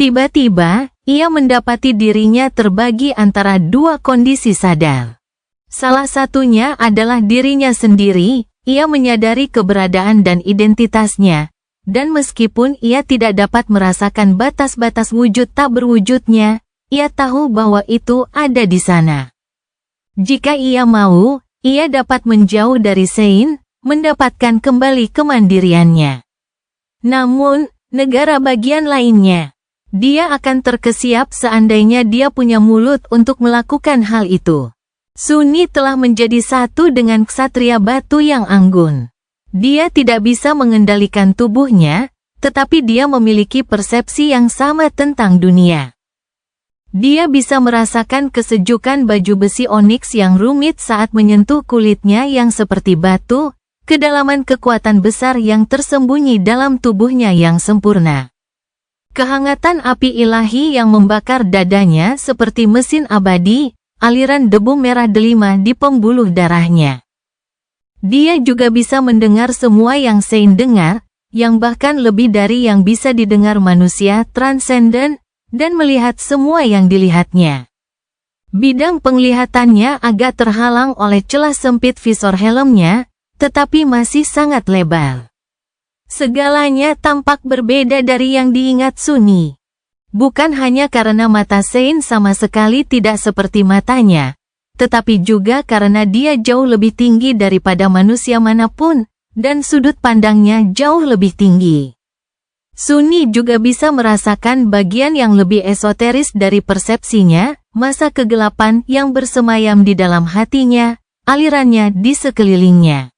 Tiba-tiba, ia mendapati dirinya terbagi antara dua kondisi sadar. Salah satunya adalah dirinya sendiri, ia menyadari keberadaan dan identitasnya, dan meskipun ia tidak dapat merasakan batas-batas wujud tak berwujudnya, ia tahu bahwa itu ada di sana. Jika ia mau, ia dapat menjauh dari Sein, mendapatkan kembali kemandiriannya. Namun, negara bagian lainnya, dia akan terkesiap seandainya dia punya mulut untuk melakukan hal itu. Sunny telah menjadi satu dengan ksatria batu yang anggun. Dia tidak bisa mengendalikan tubuhnya, tetapi dia memiliki persepsi yang sama tentang dunia. Dia bisa merasakan kesejukan baju besi oniks yang rumit saat menyentuh kulitnya yang seperti batu, kedalaman kekuatan besar yang tersembunyi dalam tubuhnya yang sempurna. Kehangatan api ilahi yang membakar dadanya seperti mesin abadi, aliran debu merah delima di pembuluh darahnya. Dia juga bisa mendengar semua yang Sein dengar, yang bahkan lebih dari yang bisa didengar manusia transenden, dan melihat semua yang dilihatnya. Bidang penglihatannya agak terhalang oleh celah sempit visor helmnya, tetapi masih sangat lebar. Segalanya tampak berbeda dari yang diingat Sunny. Bukan hanya karena mata Sein sama sekali tidak seperti matanya, tetapi juga karena dia jauh lebih tinggi daripada manusia manapun, dan sudut pandangnya jauh lebih tinggi. Sunny juga bisa merasakan bagian yang lebih esoteris dari persepsinya, masa kegelapan yang bersemayam di dalam hatinya, alirannya di sekelilingnya.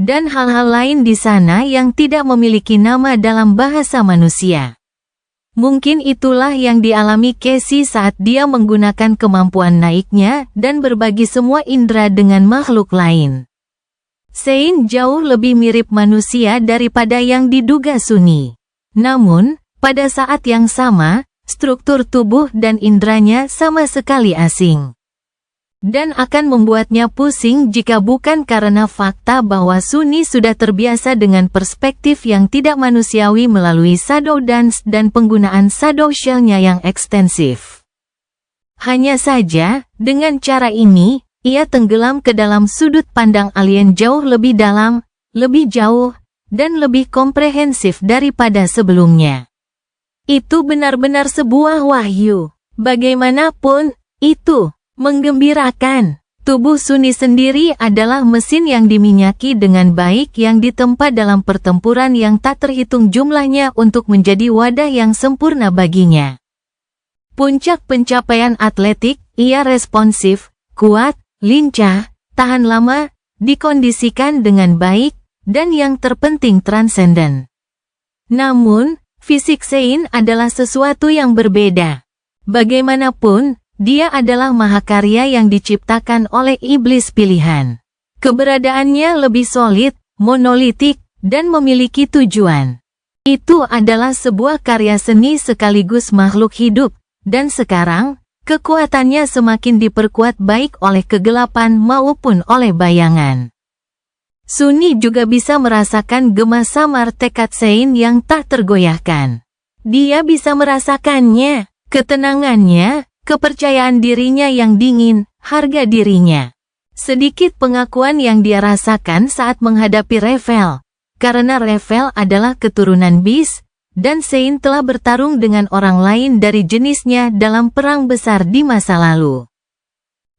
Dan hal-hal lain di sana yang tidak memiliki nama dalam bahasa manusia. Mungkin itulah yang dialami Casey saat dia menggunakan kemampuan naiknya dan berbagi semua indera dengan makhluk lain. Sein jauh lebih mirip manusia daripada yang diduga Sunny. Namun, pada saat yang sama, struktur tubuh dan inderanya sama sekali asing. Dan akan membuatnya pusing jika bukan karena fakta bahwa Sunny sudah terbiasa dengan perspektif yang tidak manusiawi melalui Shadow Dance dan penggunaan Shadow Shell-nya yang ekstensif. Hanya saja, dengan cara ini, ia tenggelam ke dalam sudut pandang alien jauh lebih dalam, lebih jauh, dan lebih komprehensif daripada sebelumnya. Itu benar-benar sebuah wahyu. Bagaimanapun, itu menggembirakan. Tubuh Sunny sendiri adalah mesin yang diminyaki dengan baik yang ditempa dalam pertempuran yang tak terhitung jumlahnya untuk menjadi wadah yang sempurna baginya. Puncak pencapaian atletik, ia responsif, kuat, lincah, tahan lama, dikondisikan dengan baik, dan yang terpenting transenden. Namun, fisik Sein adalah sesuatu yang berbeda. Bagaimanapun, dia adalah mahakarya yang diciptakan oleh iblis pilihan. Keberadaannya lebih solid, monolitik, dan memiliki tujuan. Itu adalah sebuah karya seni sekaligus makhluk hidup, dan sekarang, kekuatannya semakin diperkuat baik oleh kegelapan maupun oleh bayangan. Sunny juga bisa merasakan gema samar tekad Sein yang tak tergoyahkan. Dia bisa merasakannya, ketenangannya, kepercayaan dirinya yang dingin, harga dirinya. Sedikit pengakuan yang dia rasakan saat menghadapi Revel, karena Revel adalah keturunan Beast, dan Sein telah bertarung dengan orang lain dari jenisnya dalam perang besar di masa lalu.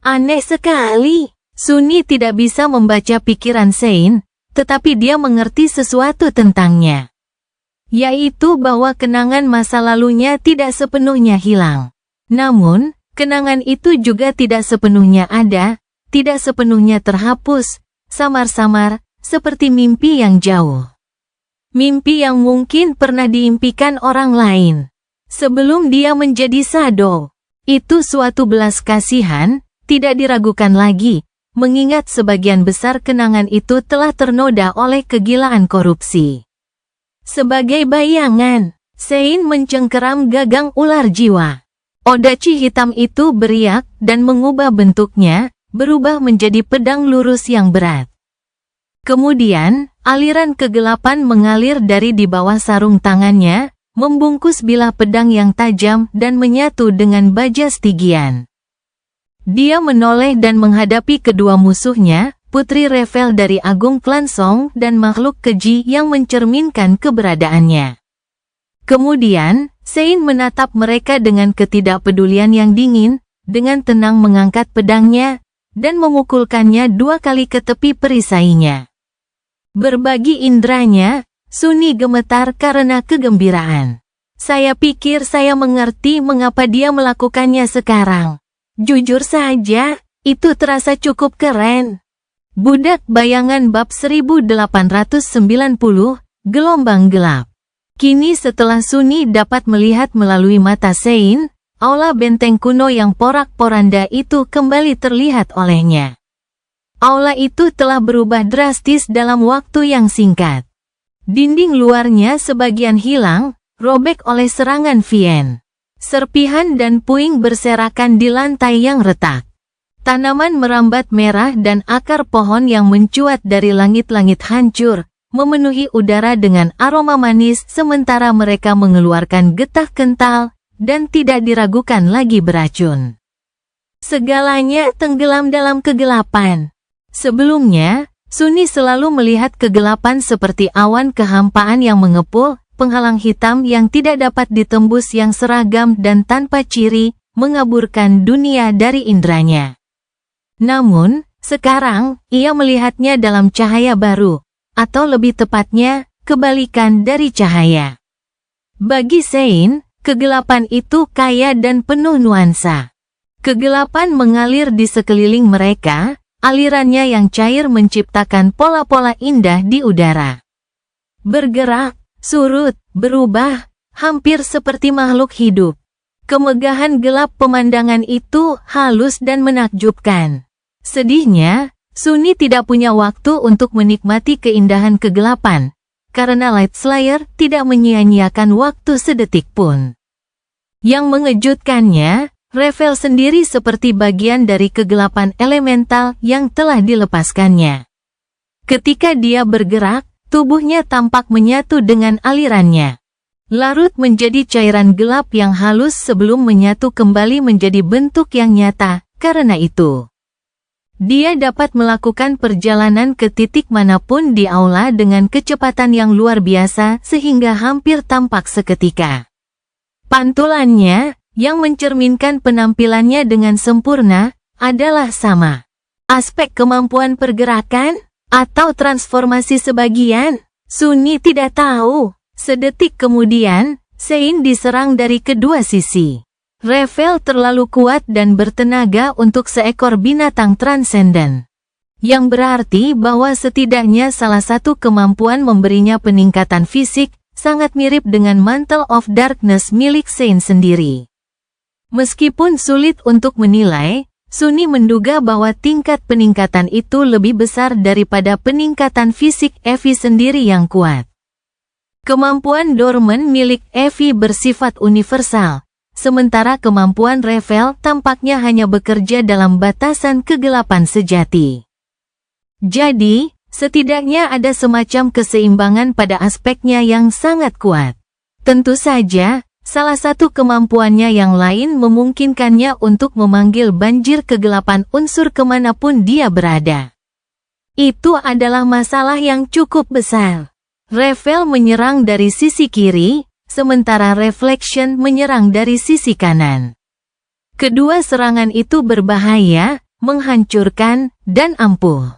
Aneh sekali, Sunny tidak bisa membaca pikiran Sein, tetapi dia mengerti sesuatu tentangnya. Yaitu bahwa kenangan masa lalunya tidak sepenuhnya hilang. Namun, kenangan itu juga tidak sepenuhnya ada, tidak sepenuhnya terhapus, samar-samar, seperti mimpi yang jauh. Mimpi yang mungkin pernah diimpikan orang lain. Sebelum dia menjadi Shadow. Itu suatu belas kasihan, tidak diragukan lagi, mengingat sebagian besar kenangan itu telah ternoda oleh kegilaan korupsi. Sebagai bayangan, Sein mencengkeram gagang ular jiwa. Odachi hitam itu beriak dan mengubah bentuknya, berubah menjadi pedang lurus yang berat. Kemudian, aliran kegelapan mengalir dari di bawah sarung tangannya, membungkus bilah pedang yang tajam dan menyatu dengan baja Stygian. Dia menoleh dan menghadapi kedua musuhnya, Putri Revel dari Agung Klan Song dan makhluk keji yang mencerminkan keberadaannya. Kemudian, Sein menatap mereka dengan ketidakpedulian yang dingin, dengan tenang mengangkat pedangnya, dan memukulkannya 2 kali ke tepi perisainya. Berbagi indranya, Sunni gemetar karena kegembiraan. Saya pikir saya mengerti mengapa dia melakukannya sekarang. Jujur saja, itu terasa cukup keren. Budak Bayangan bab 1890, Gelombang Gelap. Kini setelah Sunni dapat melihat melalui mata Sein, aula benteng kuno yang porak-poranda itu kembali terlihat olehnya. Aula itu telah berubah drastis dalam waktu yang singkat. Dinding luarnya sebagian hilang, robek oleh serangan Vien. Serpihan dan puing berserakan di lantai yang retak. Tanaman merambat merah dan akar pohon yang mencuat dari langit-langit hancur, memenuhi udara dengan aroma manis sementara mereka mengeluarkan getah kental, dan tidak diragukan lagi beracun. Segalanya tenggelam dalam kegelapan. Sebelumnya, Sunni selalu melihat kegelapan seperti awan kehampaan yang mengepul, penghalang hitam yang tidak dapat ditembus yang seragam dan tanpa ciri, mengaburkan dunia dari indranya. Namun, sekarang, ia melihatnya dalam cahaya baru, atau lebih tepatnya, kebalikan dari cahaya. Bagi Sein, kegelapan itu kaya dan penuh nuansa. Kegelapan mengalir di sekeliling mereka, alirannya yang cair menciptakan pola-pola indah di udara. Bergerak, surut, berubah, hampir seperti makhluk hidup. Kemegahan gelap pemandangan itu halus dan menakjubkan. Sedihnya, Sunni tidak punya waktu untuk menikmati keindahan kegelapan, karena Light Slayer tidak menyia-nyiakan waktu sedetik pun. Yang mengejutkannya, Revel sendiri seperti bagian dari kegelapan elemental yang telah dilepaskannya. Ketika dia bergerak, tubuhnya tampak menyatu dengan alirannya. Larut menjadi cairan gelap yang halus sebelum menyatu kembali menjadi bentuk yang nyata, karena itu dia dapat melakukan perjalanan ke titik manapun di aula dengan kecepatan yang luar biasa sehingga hampir tampak seketika. Pantulannya, yang mencerminkan penampilannya dengan sempurna, adalah sama. Aspek kemampuan pergerakan, atau transformasi sebagian, Sunni tidak tahu. Sedetik kemudian, Sein diserang dari kedua sisi. Revel terlalu kuat dan bertenaga untuk seekor binatang transenden. Yang berarti bahwa setidaknya salah satu kemampuan memberinya peningkatan fisik, sangat mirip dengan Mantle of Darkness milik Sein sendiri. Meskipun sulit untuk menilai, Sunni menduga bahwa tingkat peningkatan itu lebih besar daripada peningkatan fisik Evi sendiri yang kuat. Kemampuan dorman milik Evi bersifat universal, sementara kemampuan Revel tampaknya hanya bekerja dalam batasan kegelapan sejati. Jadi, setidaknya ada semacam keseimbangan pada aspeknya yang sangat kuat. Tentu saja, salah satu kemampuannya yang lain memungkinkannya untuk memanggil banjir kegelapan unsur kemanapun dia berada. Itu adalah masalah yang cukup besar. Revel menyerang dari sisi kiri, sementara Reflection menyerang dari sisi kanan. Kedua serangan itu berbahaya, menghancurkan, dan ampuh.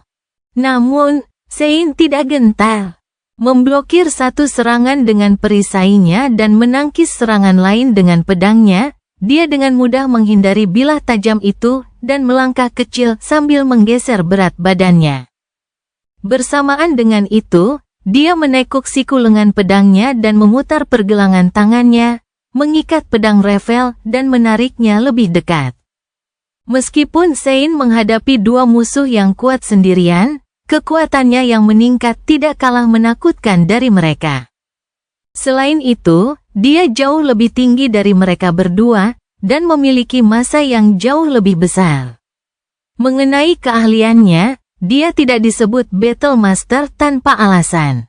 Namun, Sein tidak gentar. Memblokir satu serangan dengan perisainya dan menangkis serangan lain dengan pedangnya, dia dengan mudah menghindari bilah tajam itu dan melangkah kecil sambil menggeser berat badannya. Bersamaan dengan itu, dia menekuk siku lengan pedangnya dan memutar pergelangan tangannya, mengikat pedang Rafael dan menariknya lebih dekat. Meskipun Sein menghadapi dua musuh yang kuat sendirian, kekuatannya yang meningkat tidak kalah menakutkan dari mereka. Selain itu, dia jauh lebih tinggi dari mereka berdua, dan memiliki massa yang jauh lebih besar. Mengenai keahliannya, dia tidak disebut Battle Master tanpa alasan.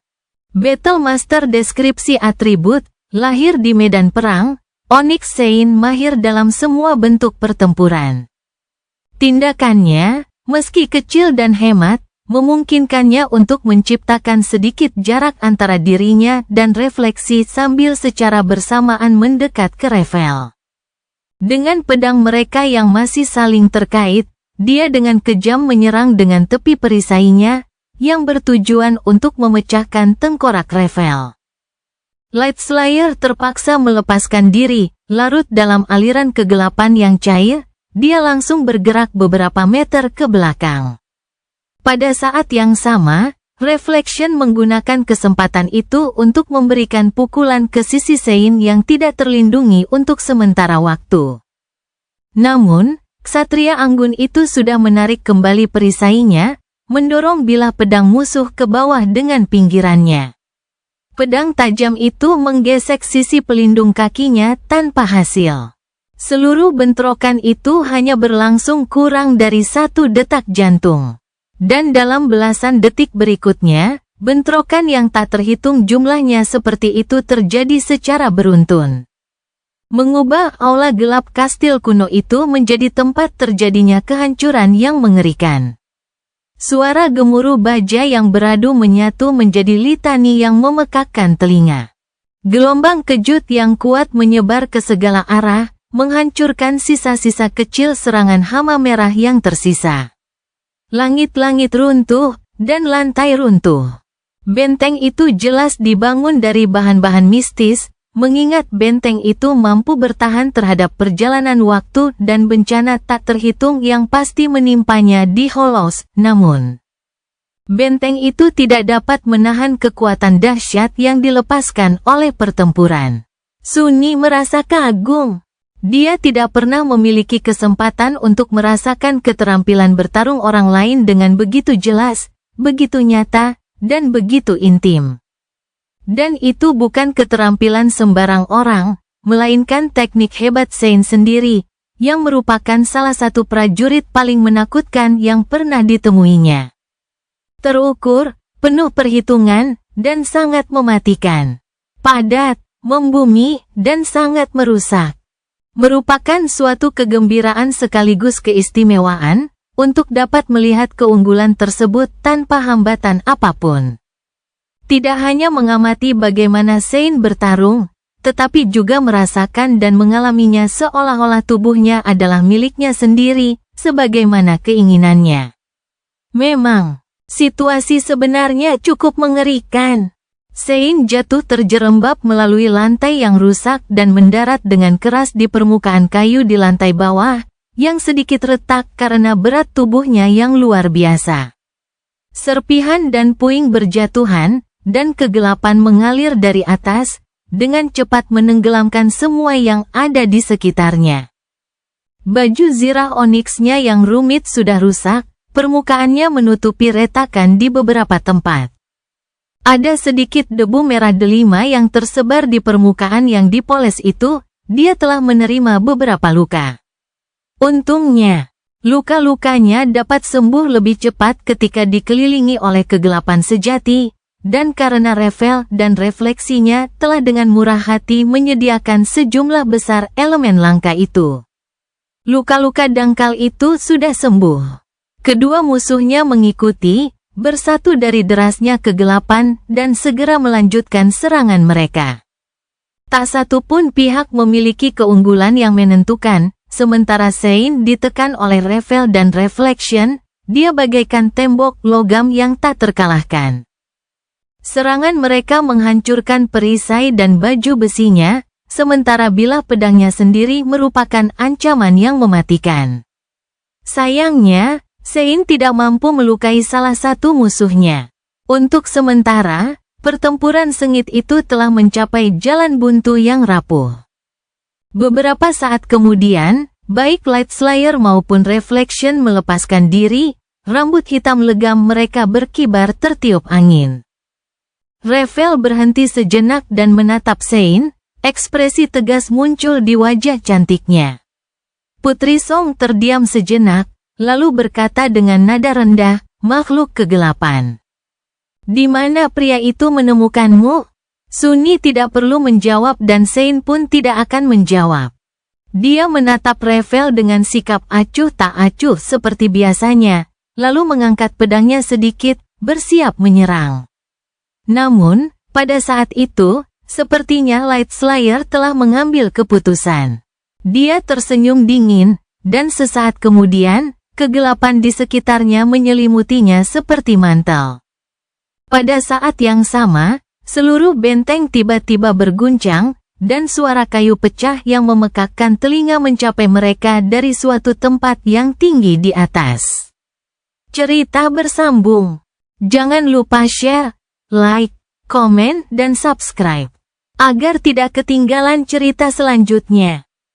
Battle Master deskripsi atribut, lahir di medan perang, Onyx Sein mahir dalam semua bentuk pertempuran. Tindakannya, meski kecil dan hemat, memungkinkannya untuk menciptakan sedikit jarak antara dirinya dan refleksi sambil secara bersamaan mendekat ke Rafael. Dengan pedang mereka yang masih saling terkait, dia dengan kejam menyerang dengan tepi perisainya, yang bertujuan untuk memecahkan tengkorak Rafael. Light Slayer terpaksa melepaskan diri, larut dalam aliran kegelapan yang cair, dia langsung bergerak beberapa meter ke belakang. Pada saat yang sama, Reflection menggunakan kesempatan itu untuk memberikan pukulan ke sisi Sein yang tidak terlindungi untuk sementara waktu. Namun, Ksatria Anggun itu sudah menarik kembali perisainya, mendorong bilah pedang musuh ke bawah dengan pinggirannya. Pedang tajam itu menggesek sisi pelindung kakinya tanpa hasil. Seluruh bentrokan itu hanya berlangsung kurang dari 1 detak jantung. Dan dalam belasan detik berikutnya, bentrokan yang tak terhitung jumlahnya seperti itu terjadi secara beruntun. Mengubah aula gelap kastil kuno itu menjadi tempat terjadinya kehancuran yang mengerikan. Suara gemuruh baja yang beradu menyatu menjadi litani yang memekakkan telinga. Gelombang kejut yang kuat menyebar ke segala arah, menghancurkan sisa-sisa kecil serangan hama merah yang tersisa. Langit-langit runtuh, dan lantai runtuh. Benteng itu jelas dibangun dari bahan-bahan mistis, mengingat benteng itu mampu bertahan terhadap perjalanan waktu dan bencana tak terhitung yang pasti menimpanya di Hollows. Namun, benteng itu tidak dapat menahan kekuatan dahsyat yang dilepaskan oleh pertempuran. Sunyi merasa kagum. Dia tidak pernah memiliki kesempatan untuk merasakan keterampilan bertarung orang lain dengan begitu jelas, begitu nyata, dan begitu intim. Dan itu bukan keterampilan sembarang orang, melainkan teknik hebat Sein sendiri, yang merupakan salah satu prajurit paling menakutkan yang pernah ditemuinya. Terukur, penuh perhitungan, dan sangat mematikan. Padat, membumi, dan sangat merusak. Merupakan suatu kegembiraan sekaligus keistimewaan, untuk dapat melihat keunggulan tersebut tanpa hambatan apapun. Tidak hanya mengamati bagaimana Sein bertarung, tetapi juga merasakan dan mengalaminya seolah-olah tubuhnya adalah miliknya sendiri, sebagaimana keinginannya. Memang, situasi sebenarnya cukup mengerikan. Sein jatuh terjerembab melalui lantai yang rusak dan mendarat dengan keras di permukaan kayu di lantai bawah, yang sedikit retak karena berat tubuhnya yang luar biasa. Serpihan dan puing berjatuhan, dan kegelapan mengalir dari atas, dengan cepat menenggelamkan semua yang ada di sekitarnya. Baju zirah oniksnya yang rumit sudah rusak, permukaannya menutupi retakan di beberapa tempat. Ada sedikit debu merah delima yang tersebar di permukaan yang dipoles itu, dia telah menerima beberapa luka. Untungnya, luka-lukanya dapat sembuh lebih cepat ketika dikelilingi oleh kegelapan sejati, dan karena Rafael dan refleksinya telah dengan murah hati menyediakan sejumlah besar elemen langka itu. Luka-luka dangkal itu sudah sembuh. Kedua musuhnya mengikuti, bersatu dari derasnya kegelapan dan segera melanjutkan serangan mereka. Tak satu pun pihak memiliki keunggulan yang menentukan, sementara Sein ditekan oleh Rafael dan Reflection, dia bagaikan tembok logam yang tak terkalahkan. Serangan mereka menghancurkan perisai dan baju besinya, sementara bilah pedangnya sendiri merupakan ancaman yang mematikan. Sayangnya, Sein tidak mampu melukai salah satu musuhnya. Untuk sementara, pertempuran sengit itu telah mencapai jalan buntu yang rapuh. Beberapa saat kemudian, baik Light Slayer maupun Reflection melepaskan diri, rambut hitam legam mereka berkibar tertiup angin. Revel berhenti sejenak dan menatap Sein, ekspresi tegas muncul di wajah cantiknya. Putri Song terdiam sejenak, lalu berkata dengan nada rendah, "Makhluk kegelapan. Di mana pria itu menemukanmu?" Sunyi tidak perlu menjawab dan Sein pun tidak akan menjawab. Dia menatap Revel dengan sikap acuh tak acuh seperti biasanya, lalu mengangkat pedangnya sedikit, bersiap menyerang. Namun, pada saat itu, sepertinya Light Slayer telah mengambil keputusan. Dia tersenyum dingin, dan sesaat kemudian, kegelapan di sekitarnya menyelimutinya seperti mantel. Pada saat yang sama, seluruh benteng tiba-tiba berguncang, dan suara kayu pecah yang memekakkan telinga mencapai mereka dari suatu tempat yang tinggi di atas. Cerita bersambung. Jangan lupa share, like, komen, dan subscribe, agar tidak ketinggalan cerita selanjutnya.